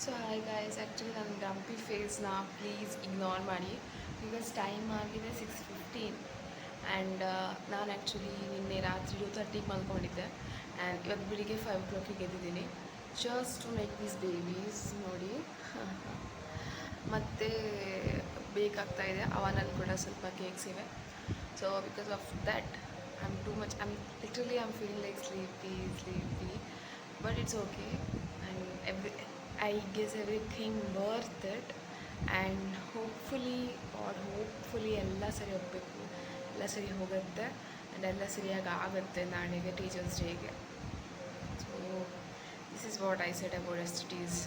So hi guys, actually ನನ್ನ ಡಂಪಿ ಫೇಸ್ನ please ignore ಮಾಡಿ. Because time ಆಗಿದೆ 6:15 ಆ್ಯಂಡ್ ನಾನು ಆ್ಯಕ್ಚುಲಿ ನಿನ್ನೆ ರಾತ್ರಿ 2:30ಗೆ ಮಲ್ಕೊಂಡಿದ್ದೆ ಆ್ಯಂಡ್ ಇವತ್ತು ಬೆಳಿಗ್ಗೆ 5 o'clock ಎದ್ದಿದ್ದೀನಿ just to make these babies ನೋಡಿ. ಮತ್ತು ಬೇಕಾಗ್ತಾಯಿದೆ ಅವನಲ್ಲಿ ಕೂಡ ಸ್ವಲ್ಪ ಕೇಕ್ಸ್ ಇವೆ. So because of that I am too much I am feeling like sleepy but it's okay and I guess everything worth it and hopefully ಎಲ್ಲ ಸರಿ ಹೋಗಬೇಕು, ಎಲ್ಲ ಸರಿ ಹೋಗುತ್ತೆ ಆ್ಯಂಡ್ ಎಲ್ಲ ಸರಿಯಾಗಿ ಆಗುತ್ತೆ ನಾಳೆಗೆ ಟೀಚರ್ಸ್ ಡೇಗೆ. So this is what I said about ಎಸ್ಟಿಟೀಸ್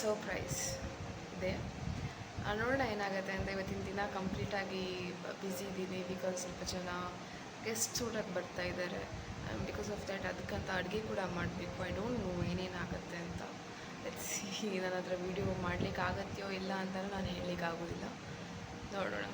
ಸರ್ಪ್ರೈಸ್ ಇದೆ. ನೋಡೋಣ ಏನಾಗುತ್ತೆ ಅಂತ. ಇವತ್ತಿನ ದಿನ ಕಂಪ್ಲೀಟಾಗಿ ಬ್ಯುಸಿ ಇದ್ದೀನಿ ಬಿಕಾಸ್ ಸ್ವಲ್ಪ ಜನ ಗೆಸ್ಟ್ಸ್ ಊಟಕ್ಕೆ ಬರ್ತಾ ಇದ್ದಾರೆ. ಬಿಕಾಸ್ ಆಫ್ ದ್ಯಾಟ್ ಅದಕ್ಕಂತ ಅಡುಗೆ ಕೂಡ ಮಾಡಬೇಕು. ಐ ಡೋಂಟ್ ನೋ ಏನೇನಾಗುತ್ತೆ ಅಂತ. ನನ್ನ ಹತ್ರ ವೀಡಿಯೋ ಮಾಡಲಿಕ್ಕೆ ಆಗತ್ತೆಯೋ ಇಲ್ಲ ಅಂತಲೂ ನಾನು ಹೇಳಲಿಕ್ಕಾಗೋದಿಲ್ಲ, ನೋಡೋಣ.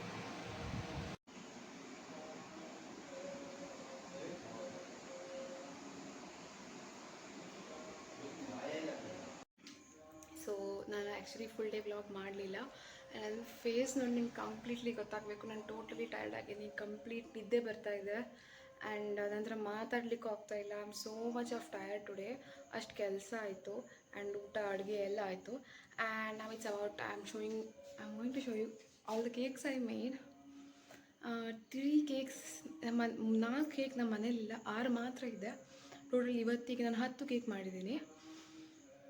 ಸೊ ನಾನು ಆ್ಯಕ್ಚುಲಿ ಫುಲ್ ಡೇ ವ್ಲಾಗ್ ಮಾಡಲಿಲ್ಲ. ನನ್ನ ಫೇಸ್ ನೋಡಿ ನಿಮ್ಗೆ ಕಂಪ್ಲೀಟ್ಲಿ ಗೊತ್ತಾಗಬೇಕು. ನಾನು ಟೋಟಲಿ ಟೈರ್ಡ್ ಆಗಿದ್ದೀನಿ, ಕಂಪ್ಲೀಟ್ ನಿದ್ದೆ ಬರ್ತಾಯಿದೆ ಆ್ಯಂಡ್ ನಂತರ ಮಾತಾಡಲಿಕ್ಕೂ ಆಗ್ತಾಯಿಲ್ಲ. I am so much of tired today. ಅಷ್ಟು ಕೆಲಸ ಆಯಿತು ಆ್ಯಂಡ್ ಊಟ ಅಡುಗೆ ಎಲ್ಲ ಆಯಿತು. ಆ್ಯಂಡ್ ನಾವು it's about I am going to show you all the cakes I made. 3 cakes, 4 cake ನಮ್ಮ ಮನೇಲಿಲ್ಲ, 6 ಮಾತ್ರ ಇದೆ ಟೋಟಲ್. ಇವತ್ತಿಗೆ ನಾನು 10 ಕೇಕ್ ಮಾಡಿದ್ದೀನಿ.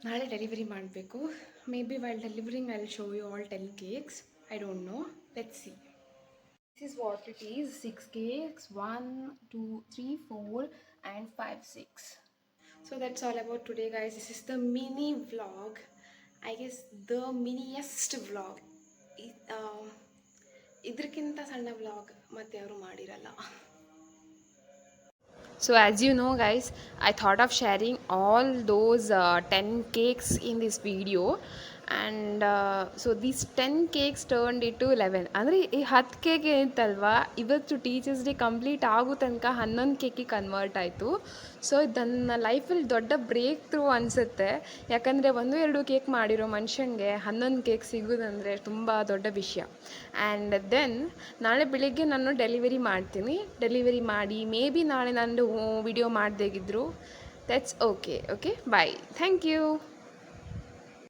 ನಾಳೆ ಡೆಲಿವರಿ ಮಾಡಬೇಕು. Maybe while delivering I will show you all 10 cakes. I don't know, let's see. This is what it is. 6 cakes, 1 2 3 4 and 5 6. So that's all about today guys. This is the mini vlog, I guess the miniest vlog. ಇದಕ್ಕಿಂತ ಸಣ್ಣ vlog ಮತ್ತೆ ಯಾರು ಮಾಡಿರಲ್ಲ. So as you know guys, I thought of sharing all those 10 cakes in this video and so these 10 cakes turned into 11. ಅಂದರೆ ಈ 10 cake ಏನಿತ್ತಲ್ವಾ, ಇವತ್ತು teachers day complete ಆಗೋ ತನಕ 11 ಕೇಕಿಗೆ ಕನ್ವರ್ಟ್ ಆಯಿತು. ಸೊ ಇದು ನನ್ನ ಲೈಫಲ್ಲಿ ದೊಡ್ಡ ಬ್ರೇಕ್ ಥ್ರೂ ಅನಿಸುತ್ತೆ. ಯಾಕಂದರೆ 1-2 ಕೇಕ್ ಮಾಡಿರೋ ಮನುಷ್ಯಂಗೆ 11 ಕೇಕ್ ಸಿಗೋದಂದರೆ ತುಂಬ ದೊಡ್ಡ ವಿಷಯ. ಆ್ಯಂಡ್ ದೆನ್ ನಾಳೆ ಬೆಳಿಗ್ಗೆ ನಾನು ಡೆಲಿವರಿ ಮಾಡ್ತೀನಿ. ಡೆಲಿವರಿ ಮಾಡಿ ಮೇ ಬಿ ನಾಳೆ ನಂದು ವಿಡಿಯೋ ಮಾಡದೇಗಿದ್ರು that's okay. Bye, thank you.